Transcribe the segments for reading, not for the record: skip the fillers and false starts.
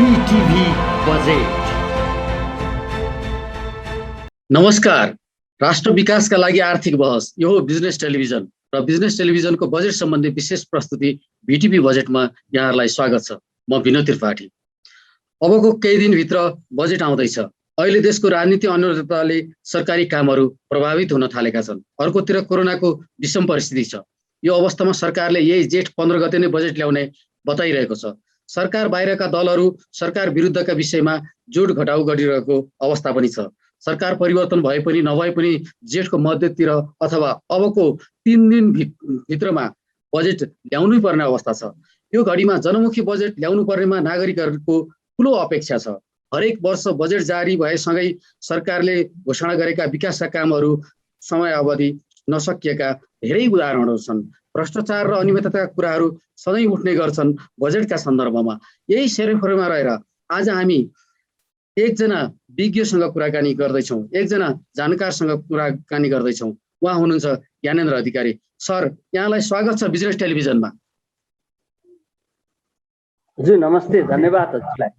बीटीभी budget. नमस्कार। राष्ट्र विकासका लागि आर्थिक बहस यो हो बिजनेस टेलिभिजन र बिजनेस टेलिभिजनको बजेट सम्बन्धी विशेष प्रस्तुति बीटीभी बजेटमा यहाँहरूलाई स्वागत छ। म विनोद त्रिपाठी। अबको केही दिनभित्र बजेट आउँदैछ। अहिले देशको राजनीति अनिरन्तरताले सरकारी कामहरू प्रभावित हुन थालेका छन्। अर्कोतिर कोरोनाको विषम परिस्थिति छ। यो अवस्थामा सरकारले यही जेठ 15 गते नै बजेट ल्याउने बताइरहेको छ। सरकार बाहिरका दलहरू सरकार विरुद्धका विषयमा जोड घटाउ गरिरहेको अवस्था पनि छ। सरकार परिवर्तन भए पनि नभए पनि जेठको मध्यतिर अथवा अबको 3 दिन भित्रमा बजेट ल्याउनै पर्ने अवस्था छ। यो घडीमा जनमुखी बजेट ल्याउनु पर्नेमा नागरिकहरूको ठुलो अपेक्षा छ। हरेक वर्ष बजेट जारी भएसँगै सरकारले घोषणा गरेका विकासका कामहरू समयावधि नसकिएका धेरै उदाहरणहरू छन्। भ्रष्टाचार र अनियमितताका कुराहरू सधैँ उठ्ने गर्छन् बजेटका सन्दर्भमा। यही सेरोफेरोमा रहेर आज हामी एकजना विज्ञसँग कुराकानी गर्दैछौँ, एकजना जानकारसँग कुराकानी गर्दैछौँ। उहाँ हुनुहुन्छ ज्ञानेन्द्र अधिकारी। सर, यहाँलाई स्वागत छ बिजनेस टेलिभिजनमा। हजुर नमस्ते, धन्यवाद हजुरलाई।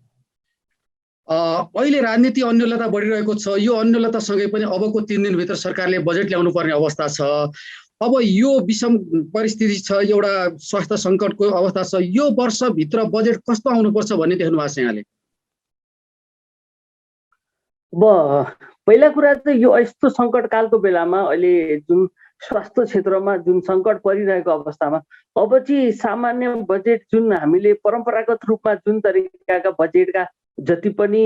अहिले राजनीति अन्योलता बढिरहेको छ। यो अन्योलतासँगै पनि अबको 3 दिनभित्र सरकारले बजेट ल्याउनु पर्ने अवस्था छ। अब यो विषम परिस्थिति छ, एउटा स्वास्थ्य सङ्कटको अवस्था छ। यो वर्षभित्र बजेट कस्तो आउनुपर्छ भन्ने देख्नु भएको छ यहाँले? अब पहिला कुरा चाहिँ यो यस्तो सङ्कटकालको बेलामा अहिले जुन स्वास्थ्य क्षेत्रमा जुन सङ्कट परिरहेको अवस्थामा अब चाहिँ सामान्य बजेट जुन हामीले परम्परागत रूपमा जुन तरिकाका बजेटका जति पनि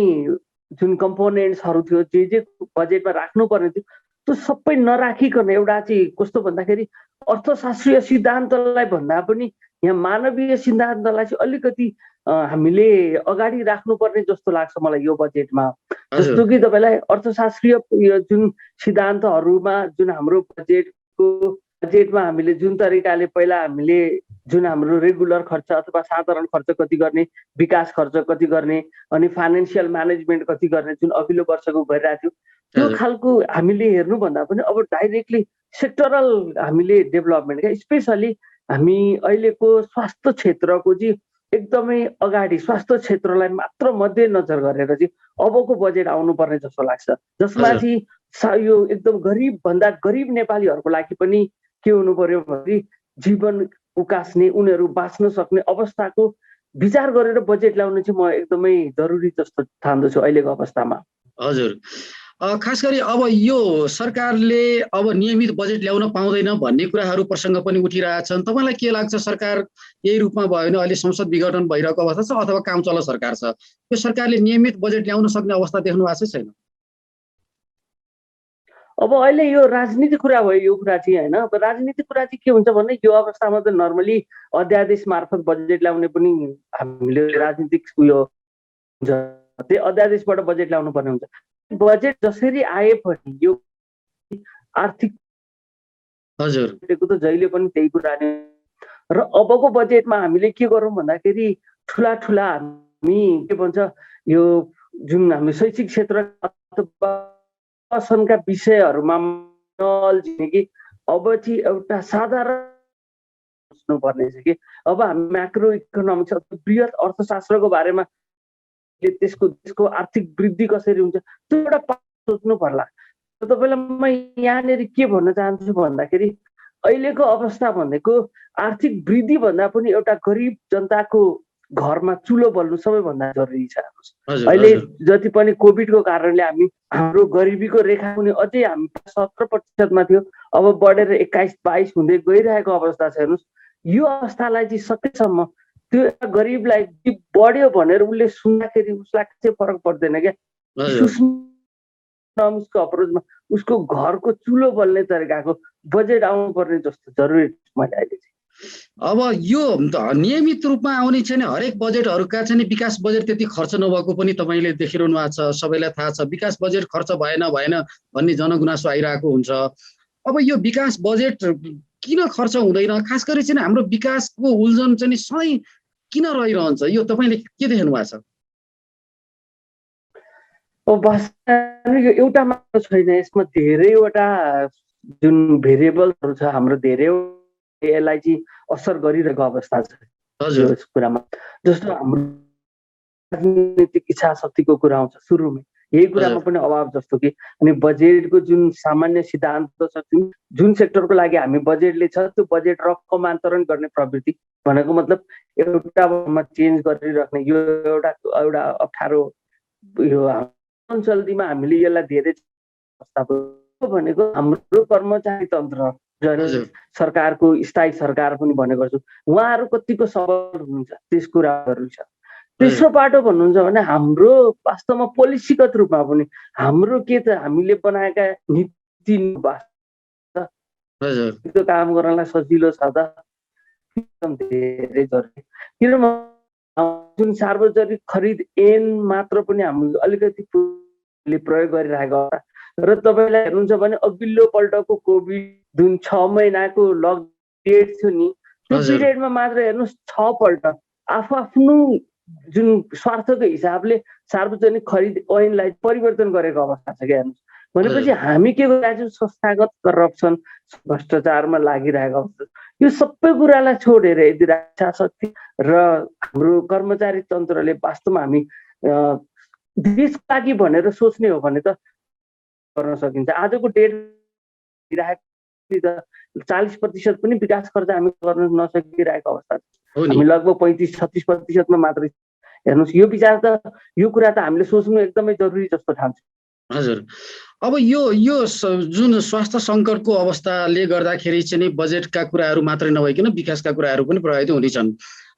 जुन कम्पोनेन्ट्सहरू थियो, जे बजेटमा राख्नुपर्ने थियो त्यो सबै नराखिकन एउटा चाहिँ कस्तो भन्दाखेरि अर्थशास्त्रीय सिद्धान्तलाई भन्दा पनि यहाँ मानवीय सिद्धान्तलाई चाहिँ अलिकति हामीले अगाडि राख्नुपर्ने जस्तो लाग्छ मलाई यो बजेटमा। जस्तो कि तपाईँलाई अर्थशास्त्रीय जुन सिद्धान्तहरूमा जुन हाम्रो बजेटमा हामीले जुन तरिकाले पहिला हामीले जुन हाम्रो रेगुलर खर्च अथवा साधारण खर्च कति गर्ने, विकास खर्च कति गर्ने, अनि फाइनेन्सियल म्यानेजमेन्ट कति गर्ने जुन अघिल्लो वर्षको गरिरहेको थियो त्यो खालको हामीले हेर्नुभन्दा पनि अब डाइरेक्टली सेक्टरल हामीले डेभलपमेन्ट क्या, स्पेसली हामी अहिलेको स्वास्थ्य क्षेत्रको चाहिँ एकदमै अगाडि स्वास्थ्य क्षेत्रलाई मात्र मध्यनजर गरेर चाहिँ अबको बजेट आउनुपर्ने जस्तो लाग्छ, जसमा चाहिँ यो एकदम गरिब भन्दा गरिब नेपालीहरूको लागि पनि के हुनु पर्यो भने जीवन उकास्ने, उनीहरू बाँच्न सक्ने अवस्थाको विचार गरेर बजेट ल्याउनु चाहिँ म एकदमै जरुरी जस्तो ठान्दछु अहिलेको अवस्थामा। हजुर, खास गरी अब यो सरकारले अब नियमित बजेट ल्याउन पाउँदैन भन्ने कुराहरू प्रसङ्ग पनि उठिरहेछन्। तपाईँलाई के लाग्छ, सरकार यही रूपमा भयो भने अहिले संसद विघटन भइरहेको अवस्था छ अथवा काम चलो सरकार छ, यो सरकारले नियमित बजेट ल्याउन सक्ने अवस्था देख्नु भएको छैन? अब अहिले यो राजनीति कुरा भयो, यो कुरा चाहिँ होइन। अब राजनीति कुरा चाहिँ के हुन्छ भने यो अवस्थामा त नर्मली अध्यादेश मार्फत बजेट ल्याउने पनि हामीले राजनीतिक उयो हुन्छ, त्यही अध्यादेशबाट बजेट ल्याउनु पर्ने हुन्छ। बजेट जसरी आए पनि यो आर्थिक त जहिले पनि त्यही कुरा नै। र अबको बजेटमा हामीले के गरौँ भन्दाखेरि ठुला हामी के भन्छ यो जुन हामी शैक्षिक क्षेत्र अथवा शासनका विषयहरूमा नअल्झिने कि अब चाहिँ एउटा साधारण सोच्नुपर्ने छ कि अब हामी म्याक्रो इकोनोमिक्स अथवा बृहत अर्थशास्त्रको बारेमा त्यसको आर्थिक वृद्धि कसरी हुन्छ त्यो एउटा सोच्नु पर्ला। तपाईँलाई म यहाँनिर के भन्न चाहन्छु भन्दाखेरि अहिलेको अवस्था भनेको आर्थिक वृद्धि भन्दा पनि एउटा गरिब जनताको घरमा चुलो बल्नु सबैभन्दा जरुरी छ। अहिले जति पनि कोभिडको कारणले हाम्रो गरिबीको रेखा पनि अझै हामी 17% थियो, अब बढेर 21-22 हुँदै गइरहेको अवस्था छ। हेर्नुहोस्, यो अवस्थालाई चाहिँ सकेसम्म त्यो गरिबलाई बढ्यो भनेर उसले सुन्दाखेरि उसलाई चाहिँ फरक पर्दैन क्या। उसको अप्रोचमा उसको घरको चुलो बल्ने तरिकाको बजेट आउनु पर्ने जस्तो जरुरी मैले अहिले चाहिँ। अब यो नियमित रूपमा आउने छैन, हरेक बजेटहरूका चाहिँ विकास बजेट त्यति खर्च नभएको पनि तपाईँले देखिरहनु भएको छ, सबैलाई थाहा छ। विकास बजेट खर्च भएन भन्ने जनगुनासो आइरहेको हुन्छ। अब यो विकास बजेट किन खर्च हुँदैन, खास गरी चाहिँ हाम्रो विकासको उल्झन चाहिँ सधैँ किन रहिरहन्छ, यो तपाईँले के देख्नु भएको छ? यो एउटा मात्र छैन, यसमा धेरैवटा जुन भेरिएबलहरू छ, हाम्रो धेरै यसलाई चाहिँ असर गरिरहेको अवस्था छ। हजुर, कुरामा जस्तो हाम्रो राजनीतिक इच्छा शक्तिको कुरा आउँछ सुरुमै, यही कुरामा पनि अभाव जस्तो कि। अनि बजेटको जुन सामान्य सिद्धान्त छ, जुन सेक्टरको लागि हामी बजेटले छ त्यो बजेट रकमान्तरण गर्ने प्रवृत्ति भनेको मतलब एउटामा चेन्ज गरिराख्ने, यो एउटा एउटा अप्ठ्यारो यो चल्तीमा हामीले यसलाई धेरै भनेको हाम्रो कर्मचारी तन्त्र सरकारको स्थायी सरकार पनि भनेको छु, उहाँहरू कतिको सबल हुनुहुन्छ त्यस कुराहरू छ। तेस्रो पाटो भन्नुहुन्छ भने हाम्रो वास्तवमा पोलिसीगत रूपमा पनि हाम्रो के त हामीले बनाएका नीति त्यो काम गर्नलाई सजिलो छ त धेरै जरुरी। किनभने जुन सार्वजनिक खरिद ऐन मात्र पनि हामीले अलिकति प्रयोग गरिरहेको र तपाईलाई हेर्नुहुन्छ भने अघिल्लो पल्टको कोभिड जुन 6 महिनाको लकडाउन थियो नि, त्यो पिरियडमा मात्र हेर्नुस् 6 पल्ट आफ्नो जुन स्वार्थको हिसाबले सार्वजनिक खरिद ऐनलाई परिवर्तन गरेको अवस्था छ क्या। हेर्नुस् भनेपछि हामी के गरिरहेको छौँ, संस्थागत करप्सन भ्रष्टाचारमा लागिरहेको अवस्था। यो सबै कुरालाई छोडेर यदि इच्छा शक्ति र हाम्रो कर्मचारी तन्त्रले वास्तवमा हामी देशको लागि भनेर सोच्ने हो भने त गर्न सकिन्छ। आजको डेट 40% पनि विकास खर्च हामी गर्न नसकिरहेको अवस्था छ। हामी लगभग 35-36% मात्र। हेर्नुहोस् यो विचार त, यो कुरा त हामीले सोच्नु एकदमै जरुरी जस्तो ठान्छु। हजुर, अब यो जुन स्वास्थ्य सङ्कटको अवस्थाले गर्दाखेरि चाहिँ नि बजेटका कुराहरू मात्रै नभइकन विकासका कुराहरू पनि प्रभावित हुँदैछन्।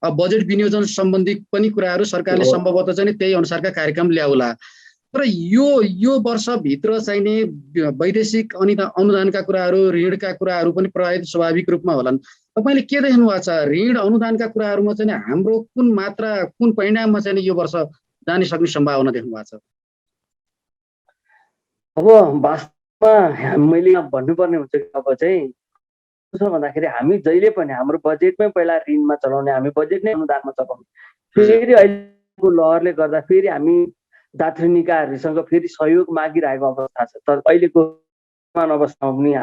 अब बजेट विनियोजन सम्बन्धी पनि कुराहरू सरकारले सम्भवतः चाहिँ त्यही अनुसारका कार्यक्रम ल्याउला। तर यो वर्षभित्र चाहिने वैदेशिक अनुदानका कुराहरू, ऋणका कुराहरू पनि प्रभावित स्वाभाविक रूपमा होलान्। तपाईँले के देख्नु भएको छ, ऋण अनुदानका कुराहरूमा चाहिँ हाम्रो कुन मात्रा, कुन परिणाममा चाहिँ यो वर्ष जान सक्ने सम्भावना देख्नु भएको छ? अब वास्तवमा मैले भन्नुपर्ने हुन्छ कि अब चाहिँ के छ भन्दाखेरि हामी जहिले पनि हाम्रो बजेटमै पहिला ऋणमा चलाउने, हामी बजेट नै अनुदानमा चलाउने। फेरि अहिलेको लहरले गर्दा फेरि हामी दात्री निकायहरूसँग फेरि सहयोग मागिरहेको अवस्था छ। तर अहिलेको अवस्थामा पनि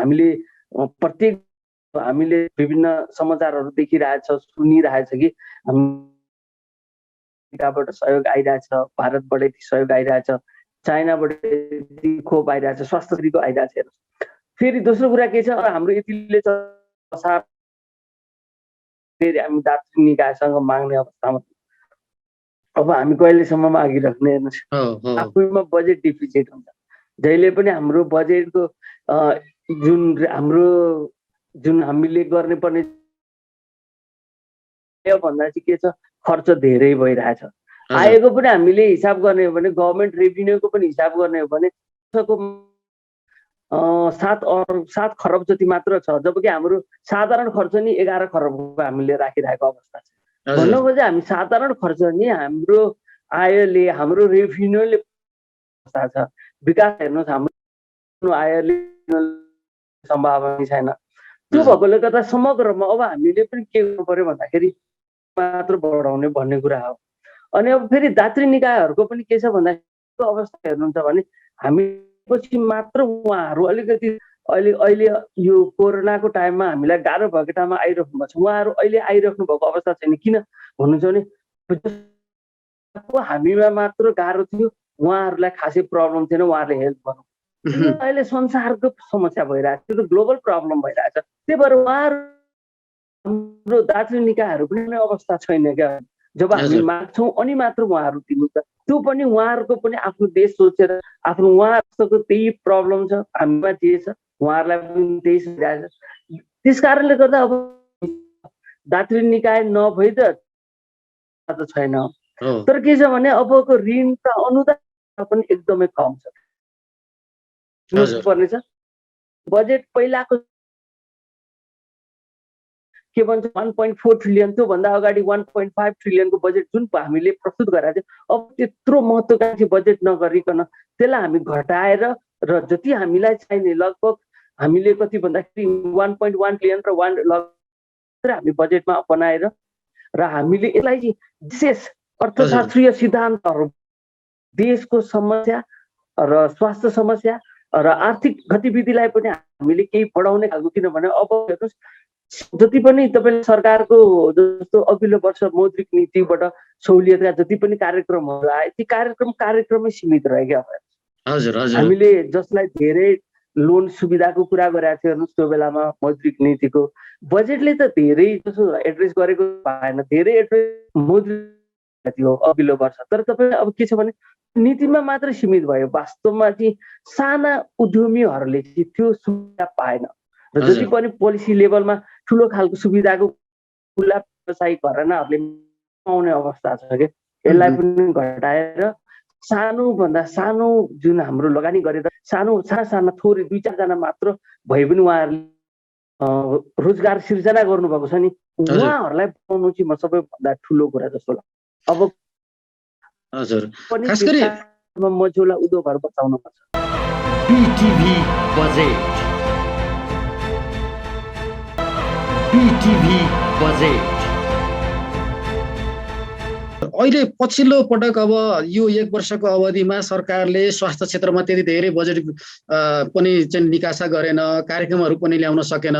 हामीले विभिन्न समाचारहरू देखिरहेछ, सुनिरहेछ कि अमेरिकाबाट सहयोग आइरहेछ, भारतबाट सहयोग आइरहेछ, चाइनाबाट खोप आइरहेछ, स्वास्थ्यको आइरहेछ। फेरि दोस्रो कुरा के छ, हाम्रो यतिले फेरि हामी दात्री निकायसँग माग्ने अवस्थामा अब हामी कहिलेसम्म मागिराख्ने? आफैमा बजेट डिफिसिट हुन्छ। जहिले पनि हाम्रो बजेटको जुन हामीले गर्ने पर्ने भन्दा चाहिँ के छ, खर्च धेरै भइरहेछ। आएको पनि हामीले हिसाब गर्ने हो भने, गभर्मेन्ट रेभिन्यूको पनि हिसाब गर्ने हो भने 7 खरब जति मात्र छ, जबकि हाम्रो साधारण खर्च नि 11 खरबको हामीले राखिरहेको अवस्था छ। भन्नु खोजे हामी साधारण खर्च नि हाम्रो आयले, हाम्रो रेभिन्यूले छ। विकास हेर्नुहोस्, हाम्रो आयले सम्भावना छैन। त्यो भएकोले गर्दा समग्रमा अब हामीले पनि के गर्नु पर्यो भन्दाखेरि मात्र बढाउने भन्ने कुरा हो। अनि अब फेरि दात्री निकायहरूको पनि के छ भन्दाखेरि अवस्था हेर्नुहुन्छ भने हामी पछि मात्र उहाँहरू अलिकति अहिले यो कोरोनाको टाइममा हामीलाई गाह्रो भएको ठाउँमा आइराख्नु भएको छ। उहाँहरू अहिले आइराख्नु भएको अवस्था छैन। किन भन्नुहुन्छ भने हामीमा मात्र गाह्रो थियो, उहाँहरूलाई खासै प्रब्लम थिएन, उहाँहरूले हेल्प गर्नु। अहिले संसारको समस्या भइरहेछ, त्यो त ग्लोबल प्रब्लम भइरहेछ। त्यही भएर उहाँहरू हाम्रो दात्री निकायहरू पनि अवस्था छैन क्या। जब हामी माग्छौँ अनि मात्र उहाँहरू दिनुहुन्छ। त्यो पनि उहाँहरूको पनि आफ्नो देश सोचेर, आफ्नो उहाँहरूको त्यही प्रब्लम छ, हामीमा जे छ उहाँहरूलाई पनि त्यही भइरहेछ। त्यस कारणले गर्दा अब दात्री निकाय नभई त छैन। तर के छ भने अबको ऋणका अनुदान पनि एकदमै कम छ। पर्नेछ बजेट पहिलाको के भन्छ 1.4 ट्रिलियन, त्योभन्दा अगाडि 1.5 ट्रिलियनको बजेट जुन हामीले प्रस्तुत गरेका थियौँ, अब त्यत्रो महत्त्वकांक्षी बजेट नगरिकन त्यसलाई हामी घटाएर र जति हामीलाई चाहिने लगभग हामीले कति भन्दाखेरि 1.1 ट्रिलियन र हामी बजेटमा बनाएर र हामीले यसलाई विशेष अर्थशास्त्रीय सिद्धान्तहरू, देशको समस्या र स्वास्थ्य समस्या र आर्थिक गतिविधिलाई पनि हामीले केही बढाउने खालको। किनभने अब हेर्नुहोस् जति पनि तपाईँले सरकारको जस्तो अघिल्लो वर्ष मौद्रिक नीतिबाट सहुलियतका जति पनि कार्यक्रमहरू आए ती कार्यक्रममै सीमित रह्यो क्या। हजुर हजुर हामीले जसलाई धेरै लोन सुविधाको कुरा गरेका थियौँ हेर्नुहोस् त्यो बेलामा मौद्रिक नीतिको बजेटले त धेरै जसो एड्रेस गरेको भएन, धेरै एड्रेस मौद्रिक थियो अघिल्लो वर्ष। तर तपाईँ अब के छ भने नीतिमा मात्र सीमित भयो, वास्तवमा चाहिँ साना उद्यमीहरूले चाहिँ त्यो सुविधा पाएन र जति पनि पोलिसी लेभलमा ठुलो खालको सुविधाको खुला व्यवसायिक घरानाहरूले पाउने अवस्था छ कि यसलाई पनि घटाएर सानोभन्दा सानो जुन हाम्रो लगानी गरेर साना थोरै 2-4 जना मात्र भए पनि उहाँहरूले रोजगार सिर्जना गर्नुभएको छ नि, उहाँहरूलाई पाउनु चाहिँ म सबैभन्दा ठुलो कुरा जस्तो लाग्छ। अब हजुर पनि खास गरी मझौला उद्योगहरू बचाउनु पर्छ। बीटीभी बजेट बीटीभी बजेट अहिले पछिल्लो पटक अब यो 1 वर्षको अवधिमा सरकारले स्वास्थ्य क्षेत्रमा त्यति धेरै बजेट पनि चाहिँ निकासा गरेन, कार्यक्रमहरू पनि ल्याउन सकेन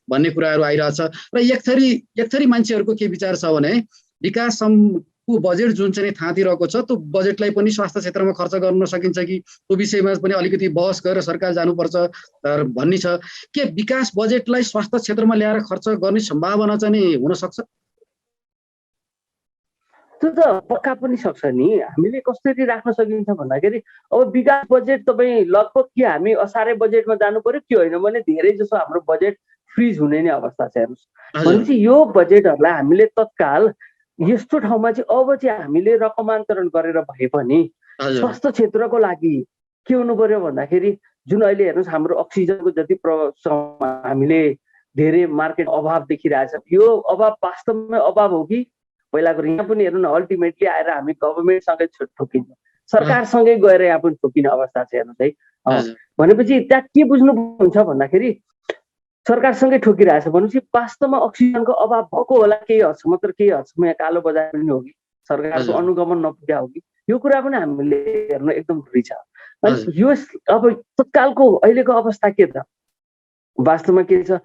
भन्ने कुराहरू आइरहेछ र एकथरी मान्छेहरूको के विचार छ भने विकासको बजेट जुन चाहिँ थाँतिरहेको छ त्यो बजेटलाई पनि स्वास्थ्य क्षेत्रमा खर्च गर्न सकिन्छ कि त्यो विषयमा पनि अलिकति बहस गरेर सरकार जानुपर्छ भन्ने छ। के विकास बजेटलाई स्वास्थ्य क्षेत्रमा ल्याएर खर्च गर्ने सम्भावना चाहिँ हुन सक्छ? त्यो त पक्का पनि सक्छ नि। हामीले कसरी राख्न सकिन्छ भन्दाखेरि अब विकास बजेट तपाईँ लगभग के हामी असारे बजेटमा जानु पर्यो के होइन भने धेरै जसो हाम्रो बजेट फ्रिज हुने नै अवस्था छ। हेर्नुहोस् भनेपछि यो बजेटहरूलाई हामीले तत्काल यस्तो ठाउँमा चाहिँ अब चाहिँ हामीले रकमान्तरण गरेर भए पनि स्वास्थ्य क्षेत्रको लागि के हुनु पर्यो भन्दाखेरि जुन अहिले हेर्नुहोस् हाम्रो अक्सिजनको जति हामीले धेरै मार्केट अभाव देखिरहेछ, यो अभाव वास्तवमै अभाव हो कि पहिलाको यहाँ पनि हेर्नु न, अल्टिमेटली आएर हामी गभर्मेन्टसँगै ठोकिन्छ, सरकारसँगै गएर यहाँ पनि ठोकिने अवस्था छ। हेर्नुहोस् है, भनेपछि त्यहाँ के बुझ्नुहुन्छ भन्दाखेरि सरकारसँगै ठोकिरहेछ भनेपछि वास्तवमा अक्सिजनको अभाव भएको होला केही हदसम्म, तर केही हदसम्म यहाँ कालो बजार पनि हो कि सरकारको अनुगमन नपुग्या हो कि यो कुरा पनि हामीले हेर्नु एकदम जरुरी छ। अनि यो अब तत्कालको अहिलेको अवस्था के त वास्तवमा के छ,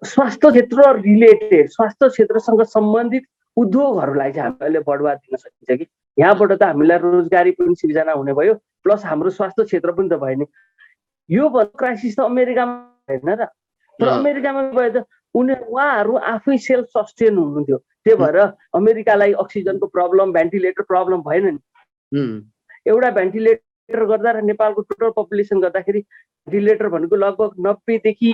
स्वास्थ्य क्षेत्र रिलेटेड स्वास्थ्य क्षेत्रसँग सम्बन्धित उद्योगहरूलाई चाहिँ हामीले बढावा दिन सकिन्छ कि यहाँबाट त हामीलाई रोजगारी पनि सिर्जना हुने भयो, प्लस हाम्रो स्वास्थ्य क्षेत्र पनि त भयो नि। यो क्राइसिस त अमेरिकामा होइन र, तर अमेरिकामा भयो त उहाँहरू आफै सेल्फ सस्टेन हुनुहुन्थ्यो, त्यही भएर अमेरिकालाई अक्सिजनको प्रब्लम भेन्टिलेटर प्रब्लम भएन नि। एउटा भेन्टिलेटर गर्दा र नेपालको टोटल पपुलेसन गर्दाखेरि भेन्टिलेटर भनेको लगभग 90,000देखि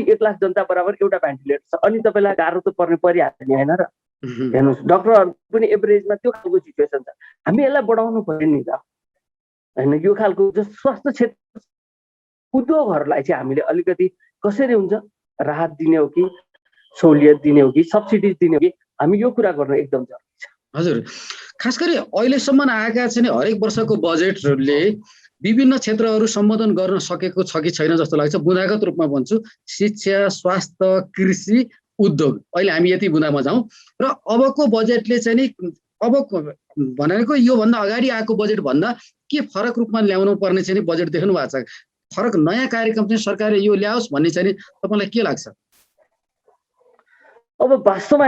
1 लाख जनता बराबर एउटा भेन्टिलेटर छ। अनि तपाईँलाई गाह्रो त परिहाल्छ नि होइन र। हेर्नुहोस् डक्टरहरू पनि एभरेजमा त्यो खालको सिचुएसन छ। हामी यसलाई बढाउनु पर्यो नि त होइन। यो खालको स्वास्थ्य क्षेत्र उद्योगहरूलाई चाहिँ हामीले अलिकति कसरी हुन्छ राहत दिने हो कि सहुलियत दिने हो कि सब्सिडी दिने हो कि हामी यो कुरा गर्न एकदम जरुरी छ। हजुर खास गरी अहिलेसम्म आएका चाहिँ हरेक वर्षको बजेटले विभिन्न क्षेत्रहरू सम्बोधन गर्न सकेको छ कि छैन जस्तो लाग्छ। बुँदागत रूपमा भन्छु, शिक्षा, स्वास्थ्य, कृषि, उद्योग, अहिले हामी यति बुँदामा जाउँ र अबको बजेटले चाहिँ नि अबको भनेको योभन्दा अगाडि आएको बजेट भन्दा के फरक रूपमा ल्याउनु पर्ने चाहिँ बजेट देख्नु भएको छ? फरक नयाँ कार्यक्रम चाहिँ सरकारले यो ल्याओस् भन्ने चाहिँ तपाईँलाई के लाग्छ? अब वास्तवमा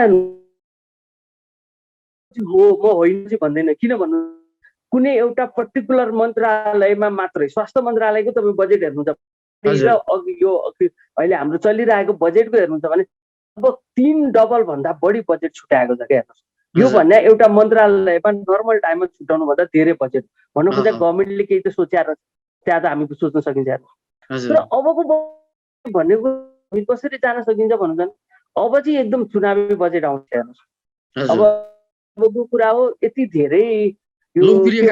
हो म होइन चाहिँ भन्दैन, किन भन्नु कुनै एउटा पर्टिकुलर मन्त्रालयमा मात्रै स्वास्थ्य मन्त्रालयको तपाईँ बजेट हेर्नुहुन्छ अघि यो अहिले हाम्रो चलिरहेको बजेटको हेर्नुहुन्छ भने अब 3 डबल भन्दा बढी बजेट छुट्याएको छ क्या। हेर्नुहोस् यो भन्ने एउटा मन्त्रालयमा नर्मल टाइममा छुट्याउनु भन्दा धेरै बजेट भन्नु खोज्दा गभर्मेन्टले केही त सोचेर त्यहाँ त हामी सोच्न सकिन्छ। तर अबको भनेको कसरी जान सकिन्छ भन्नुहुन्छ अब चाहिँ एकदम चुनावी बजेट आउँछ। हेर्नुहोस् अबको कुरा हो यति धेरै लोकप्रिय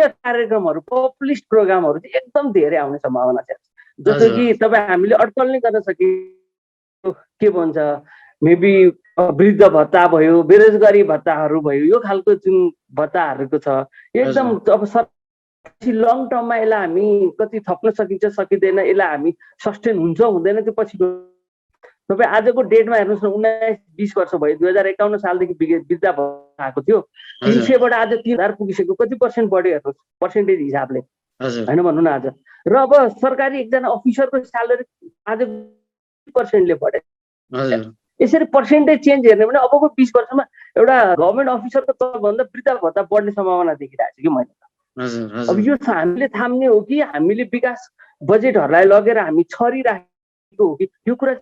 कार्यक्रमहरू पपुलिस्ट प्रोग्रामहरू चाहिँ एकदम धेरै आउने सम्भावना छ। जस्तो कि तपाईँ हामीले अड्कल नै गर्न सकियो के भन्छ मेबी वृद्ध भत्ता भयो, बेरोजगारी भत्ताहरू भयो, यो खालको जुन भत्ताहरूको छ एकदम अब लङ टर्ममा यसलाई हामी कति थप्न सकिन्छ सकिँदैन, यसलाई हामी सस्टेन हुन्छ हुँदैन त्यो पछि। तपाईँ आजको डेटमा हेर्नुहोस् न 19-20 वर्ष भयो, 2051 सालदेखि वृद्ध भत्ता आएको थियो 300बाट आज 3000 पुगिसक्यो, कति पर्सेन्ट बढ्यो हेर्नुहोस् पर्सेन्टेज हिसाबले। हजुर होइन भनौँ न आज। र अब सरकारी एकजना अफिसरको स्यालेरी आज 20%ले बढे। हजुर यसरी पर्सेन्टेज चेन्ज हेर्ने भने अबको 20 वर्षमा एउटा गभर्मेन्ट अफिसरको तलभन्दा वृद्ध भत्ता बढ्ने सम्भावना देखिरहेको छु कि मैले। हजुर अब हजुर यो हामीले थाम्ने हो कि हामीले विकास बजेटहरूलाई लगेर हामी छरिराखेको हो कि, यो कुरा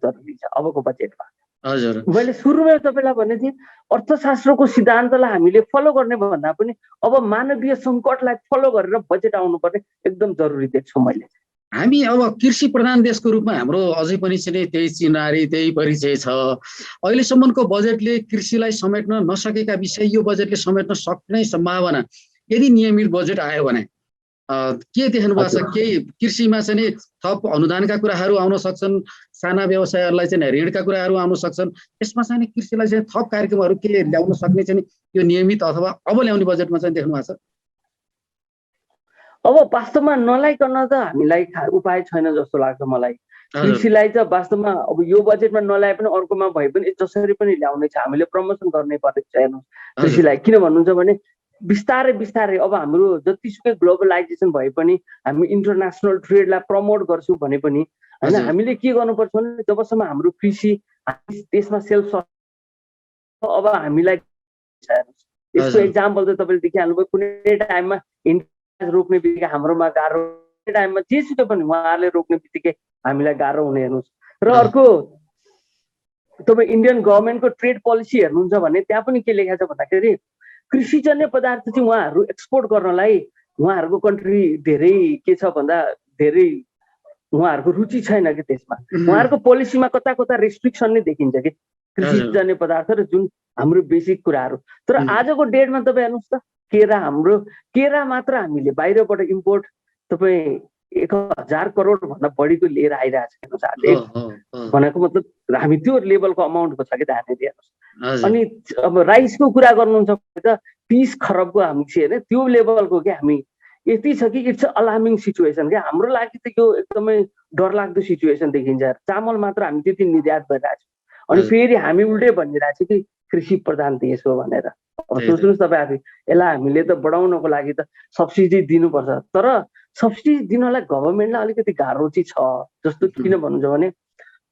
जरुरी छ अबको बजेटमा। हजुर मैले सुरुमै तपाईँलाई भनेको थिएँ, अर्थशास्त्रको सिद्धान्तलाई हामीले फलो गर्ने भन्दा पनि अब मानवीय सङ्कटलाई फलो गरेर बजेट आउनुपर्ने एकदम जरुरी देख्छु मैले। हामी अब कृषि प्रधान देशको रूपमा हाम्रो अझै पनि चाहिँ त्यही चिनारी त्यही परिचय छ। अहिलेसम्मको बजेटले कृषिलाई समेट्न नसकेका विषय यो बजेटले समेट्न सक्ने सम्भावना यदि नियमित बजेट आयो भने के देख्नु भएको छ? केही कृषिमा चाहिँ थप अनुदानका कुराहरू आउन सक्छन्, साना व्यवसायहरूलाई चाहिँ ऋणका कुराहरू आउन सक्छन्, यसमा चाहिँ कृषिलाई चाहिँ थप कार्यक्रमहरू के ल्याउन सक्ने चाहिँ यो नियमित अथवा अब ल्याउने बजेटमा चाहिँ देख्नु भएको छ? अब वास्तवमा नलाइकन त हामीलाई उपाय छैन जस्तो लाग्छ मलाई। हजुर कृषिलाई चाहिँ वास्तवमा अब यो बजेटमा नल्याए पनि अर्कोमा भए पनि जसरी पनि ल्याउने छ, हामीले प्रमोसन गर्नै परेको छ हेर्नुहोस् कृषिलाई। किन भन्नुहुन्छ भने बिस्तारै बिस्तारै अब हाम्रो जतिसुकै ग्लोबलाइजेसन भए पनि हामी इन्टरनेसनल ट्रेडलाई प्रमोट गर्छौँ भने पनि होइन, हजुर हामीले के गर्नुपर्छ भने जबसम्म हाम्रो कृषि देशमा सेल्फ, अब हामीलाई यसको हजुर एक्जाम्पल चाहिँ तपाईँले देखिहाल्नुभयो। कुनै टाइममा रोक्ने बित्तिकै हाम्रोमा गाह्रो, कुनै टाइममा जेसुकै पनि उहाँहरूले रोक्ने बित्तिकै हामीलाई गाह्रो हुने हेर्नुहोस्। र अर्को तपाईँ इन्डियन गभर्मेन्टको ट्रेड पोलिसी हेर्नुहुन्छ भने त्यहाँ पनि के लेखेको छ भन्दाखेरि कृषिजन्य पदार्थ चाहिँ उहाँहरू एक्सपोर्ट गर्नलाई उहाँहरूको कन्ट्री धेरै के छ भन्दा धेरै उहाँहरूको रुचि छैन कि त्यसमा। उहाँहरूको पोलिसीमा कता कता रेस्ट्रिक्सन नै देखिन्छ कि कृषिजन्य पदार्थ र जुन हाम्रो बेसिक कुराहरू। तर आजको डेटमा तपाईँ हेर्नुहोस् त, केरा मात्र हामीले बाहिरबाट इम्पोर्ट तपाईँ 1000 करोड भन्दा बढीको लिएर आइरहेको छ। भनेको मतलब हामी त्यो लेभलको अमाउन्टको छ कि त्यहाँनिर हेर्नुहोस्। अनि अब राइसको कुरा गर्नुहुन्छ भने त 30 खरबको हामी चाहिँ होइन त्यो लेभलको कि हामी यति छ कि इट्स अलार्मिङ सिचुएसन क्या। हाम्रो लागि त यो एकदमै डरलाग्दो सिचुएसन देखिन्छ। चामल मात्र हामी त्यति निर्यात गरिरहेको छौँ अनि फेरि हामी उल्टै भनिरहेको छ कि कृषि प्रधान देश हो भनेर। अब सोच्नुहोस् तपाईँ आफै, यसलाई हामीले त बढाउनको लागि त सब्सिडी दिनुपर्छ। तर सब्सिडी दिनलाई गभर्मेन्टलाई अलिकति गाह्रो चाहिँ छ जस्तो। किन भन्नुहुन्छ भने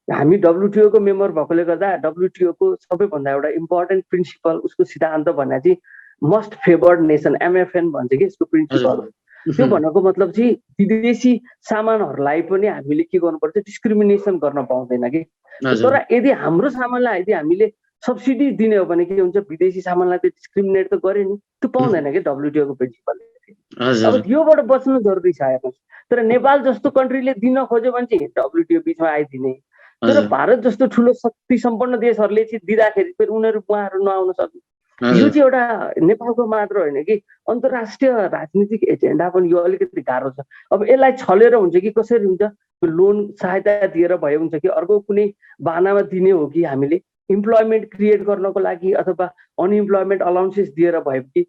हामी WTO को मेम्बर भएकोले गर्दा WTO को सबैभन्दा एउटा इम्पोर्टेन्ट प्रिन्सिपल, उसको सिद्धान्त भने चाहिँ मस्ट फेभर्ड नेसन, MFN भन्छ कि यसको प्रिन्सिपल। त्यो भनेको मतलब चाहिँ विदेशी सामानहरूलाई पनि हामीले के गर्नुपर्छ, डिस्क्रिमिनेसन गर्न पाउँदैन कि। तर यदि हाम्रो सामानलाई यदि हामीले सब्सिडी दिने हो भने के हुन्छ, विदेशी सामानलाई त डिस्क्रिमिनेट त गरे नि, त्यो पाउँदैन कि WTO को प्रिन्सिपलले। अब योबाट बच्नु जरुरी छ हेर्नुहोस्। तर नेपाल जस्तो कन्ट्रीले दिन खोज्यो भने चाहिँ WTO बिचमा आइदिने। तर भारत जस्तो ठुलो शक्ति सम्पन्न देशहरूले चाहिँ दिँदाखेरि फेरि उहाँहरू नआउन सक्ने। यो चाहिँ एउटा नेपालको मात्र होइन कि अन्तर्राष्ट्रिय राजनीतिक एजेन्डा पनि यो अलिकति गाह्रो छ। अब यसलाई छलेर हुन्छ कि कसरी हुन्छ, लोन सहायता दिएर भए हुन्छ कि अर्को कुनै बहानामा दिने हो कि हामीले इम्प्लोइमेन्ट क्रिएट गर्नको लागि अथवा अनइम्प्लोइमेन्ट अलाउन्सेस दिएर भए कि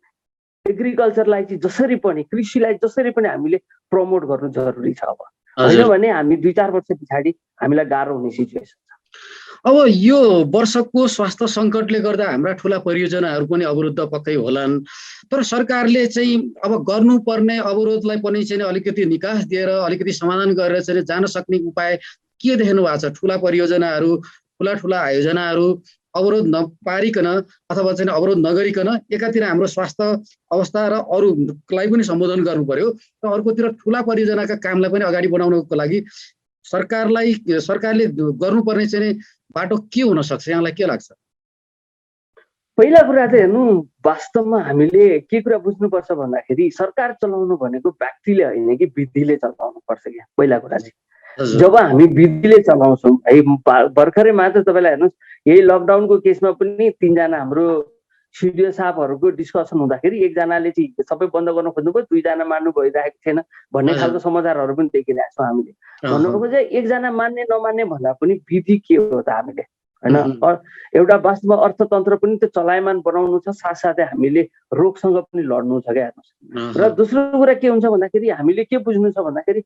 एग्रिकल्चरलाई चाहिँ जसरी पनि, कृषिलाई जसरी पनि हामीले प्रमोट गर्नु जरुरी छ। अब होइन भने हामी 2-4 वर्ष पछाडि हामीलाई गाह्रो हुने सिचुएसन छ। अब यो वर्षको स्वास्थ्य सङ्कटले गर्दा हाम्रा ठुला परियोजनाहरू पनि अवरुद्ध पक्कै होलान्। तर सरकारले चाहिँ अब गर्नुपर्ने अवरोधलाई पनि चाहिँ अलिकति निकास दिएर अलिकति समाधान गरेर चाहिँ जान सक्ने उपाय के देख्नु भएको छ? ठुला परियोजनाहरू, ठुला आयोजनाहरू अवरोध नपारिकन अथवा चाहिँ अवरोध नगरिकन एकातिर हाम्रो स्वास्थ्य अवस्था र अरूलाई पनि सम्बोधन गर्नु पर्यो र अर्कोतिर ठुला परियोजनाका कामलाई पनि अगाडि बढाउनको लागि सरकारले गर्नुपर्ने चाहिँ बाटो के हुन सक्छ, यहाँलाई के लाग्छ? पहिला कुरा चाहिँ हेर्नु, वास्तवमा हामीले के कुरा बुझ्नुपर्छ भन्दाखेरि सरकार चलाउनु भनेको व्यक्तिले होइन कि विधिले चलाउनु पर्छ क्या। पहिला कुरा चाहिँ जब हामी विधिले चलाउँछौँ है, भर्खरै मात्र तपाईँलाई हेर्नुहोस् यही लकडाउनको केसमा पनि 3 जना हाम्रो सिडिओ साहबहरूको डिस्कसन हुँदाखेरि एकजनाले चाहिँ सबै बन्द गर्न खोज्नुभयो, 2 जना मान्नु भइरहेको थिएन भन्ने खालको समाचारहरू पनि देखिरहेको छौँ हामीले। भन्नुको चाहिँ एकजना मान्ने नमान्ने भन्दा पनि विधि के हो त हामीले होइन, एउटा वास्तवमा अर्थतन्त्र पनि त चलायमान बनाउनु छ, साथसाथै हामीले रोगसँग पनि लड्नु छ क्या हेर्नुहोस्। र दोस्रो कुरा के हुन्छ भन्दाखेरि हामीले के बुझ्नु छ भन्दाखेरि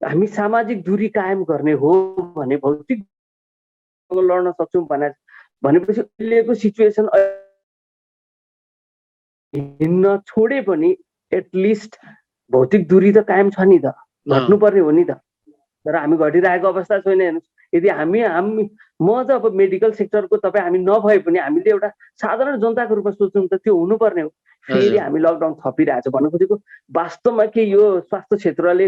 हामी सामाजिक दूरी कायम गर्ने हो भने भौतिक लड्न सक्छौँ भनेपछि अहिलेको सिचुएसन हिँड्न छोडे पनि एटलिस्ट भौतिक दूरी त कायम छ नि त, घट्नुपर्ने हो नि त, तर हामी घटिरहेको अवस्था छैन। हेर्नुहोस्, यदि हामी म त अब मेडिकल सेक्टरको तपाईँ हामी नभए पनि हामीले एउटा साधारण जनताको रूपमा सोच्छौँ त त्यो हुनुपर्ने हो। फेरि हामी लकडाउन थपिरहेछ भन्नु खोजेको वास्तवमा के यो स्वास्थ्य क्षेत्रले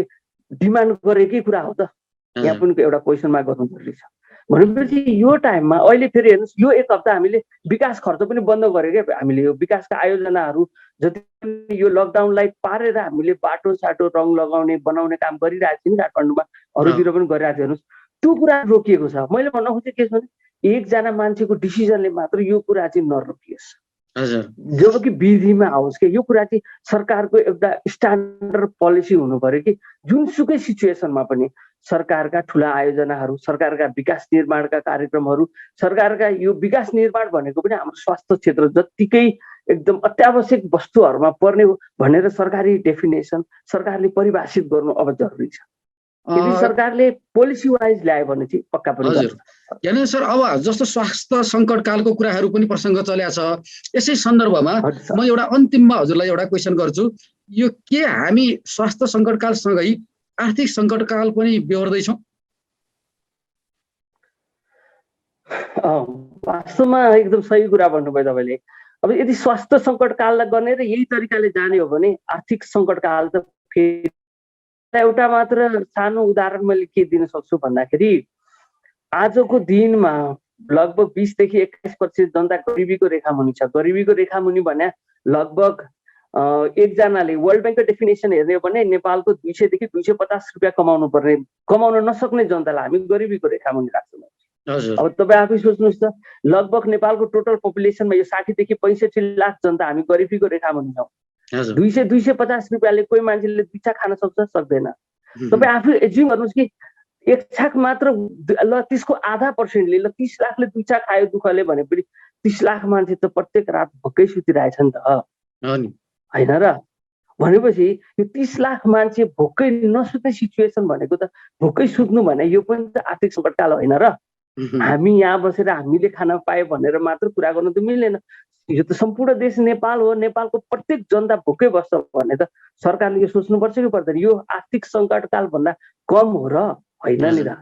डिमान्ड गरेकै कुरा हो त? यहाँ पनि एउटा क्वेसन मार्क गर्नु जरुरी छ। भनेपछि यो टाइममा अहिले फेरि हेर्नुहोस्, यो एक हप्ता हामीले विकास खर्च पनि बन्द गर्यो क्या। हामीले यो विकासका आयोजनाहरू जति पनि यो लकडाउनलाई पारेर हामीले बाटो साटो रङ लगाउने बनाउने काम गरिरहेको थियौँ काठमाडौँमा, अरूतिर पनि गरिरहेको थियो। हेर्नुहोस्, त्यो कुरा रोकिएको छ। मैले भन्न खोजेँ के छ भने एकजना मान्छेको डिसिजनले मात्र यो कुरा चाहिँ नरोकियोस्, जबकि विधिमा आओस् कि यो कुरा चाहिँ सरकारको एउटा स्ट्यान्डर्ड पोलिसी हुनु पर्यो कि जुनसुकै सिचुएसनमा पनि सरकारका ठुला आयोजनाहरू, सरकारका विकास निर्माणका कार्यक्रमहरू, सरकारका यो विकास निर्माण भनेको पनि हाम्रो स्वास्थ्य क्षेत्र जत्तिकै एकदम अत्यावश्यक वस्तुहरूमा पर्ने हो भनेर सरकारी डेफिनेसन सरकारले परिभाषित गर्नु अब जरुरी छ। यदि सरकारले पोलिसी वाइज ल्यायो भने चाहिँ पक्का पनि हजुर। यानी सर अब जस्तो स्वास्थ्य सङ्कटकालको कुराहरू पनि प्रसङ्ग चलेको छ, यसै सन्दर्भमा म एउटा अन्तिममा हजुरलाई एउटा क्वेसन गर्छु। यो के हामी स्वास्थ्य सङ्कटकालसँगै आर्थिक सङ्कटकाल पनि बेहोर्दैछौँ? वास्तवमा एकदम सही कुरा भन्नुभयो तपाईँले। अब यदि स्वास्थ्य सङ्कटकाललाई गर्ने र यही तरिकाले जाने हो भने आर्थिक सङ्कटकाल त फेरि एउटा मात्र सानो उदाहरण मैले के दिन सक्छु भन्दाखेरि आजको दिनमा लगभग 20 देखि 21% जनता गरिबीको रेखामुनि छ। गरिबीको रेखामुनि भने लगभग एकजनाले वर्ल्ड ब्याङ्कको डेफिनेसन हेर्ने हो भने नेपालको 200 देखि 250 रुपियाँ कमाउन नसक्ने जनतालाई हामी गरिबीको रेखामुनि राख्छौँ। अब तपाईँ आफै सोच्नुहोस् त, लगभग नेपालको टोटल पपुलेसनमा यो 60 देखि 65 लाख जनता हामी गरिबीको रेखामुनि छौँ। 200-250 रुपियाँले कोही मान्छेले 2 छाक खान सक्छ? सक्दैन। तपाईँ आफै एज्युम गर्नुहोस् कि 1 छाक मात्र ल त्यसको आधा पर्सेन्टले ल 30 लाखले 2 छाक खायो दुःखले भने पनि 30 लाख मान्छे त प्रत्येक रात भोकै सुतिरहेछ नि त, होइन र? भनेपछि यो 30 लाख मान्छे भोकै नसुत्ने सिचुएसन भनेको त भोकै सुत्नु भने यो पनि त आर्थिक सङ्कटकाल होइन र? हामी यहाँ बसेर हामीले खान पायो भनेर मात्र कुरा गर्नु त मिल्दैन। यो त सम्पूर्ण देश नेपाल हो, नेपालको प्रत्येक जनता भोकै बस्छ भने त सरकारले यो सोच्नुपर्छ कि पर्दैन? यो आर्थिक सङ्कटकाल भन्दा कम हो र? होइन नि त।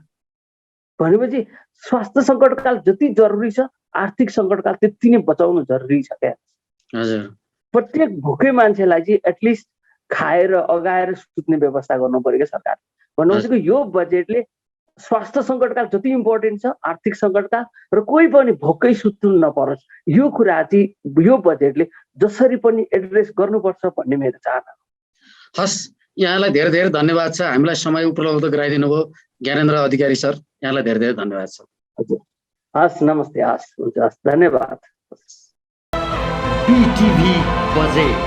भनेपछि स्वास्थ्य सङ्कटकाल जति जरुरी छ आर्थिक सङ्कटकाल त्यति नै बचाउनु जरुरी छ क्या। प्रत्येक भोकै मान्छेलाई चाहिँ एटलिस्ट खाएर अगाएर सुत्ने व्यवस्था गर्नु पर्यो क्या सरकार। भन्नु यो बजेटले स्वास्थ्य सङ्कटकाल जति इम्पोर्टेन्ट छ आर्थिक सङ्कटकाल र कोही पनि भोकै सुत्नु नपरोस् यो कुरा चाहिँ यो बजेटले जसरी पनि एड्रेस गर्नुपर्छ भन्ने मेरो चाहना हो। हस्, यहाँलाई धेरै धेरै धन्यवाद छ, हामीलाई समय उपलब्ध गराइदिनु भयो ज्ञानेन्द्र अधिकारी सर, यहाँलाई धेरै धेरै धन्यवाद छ। हजुर, हस्, नमस्ते, हस्, हुन्छ, हस्, धन्यवाद। BTV budget.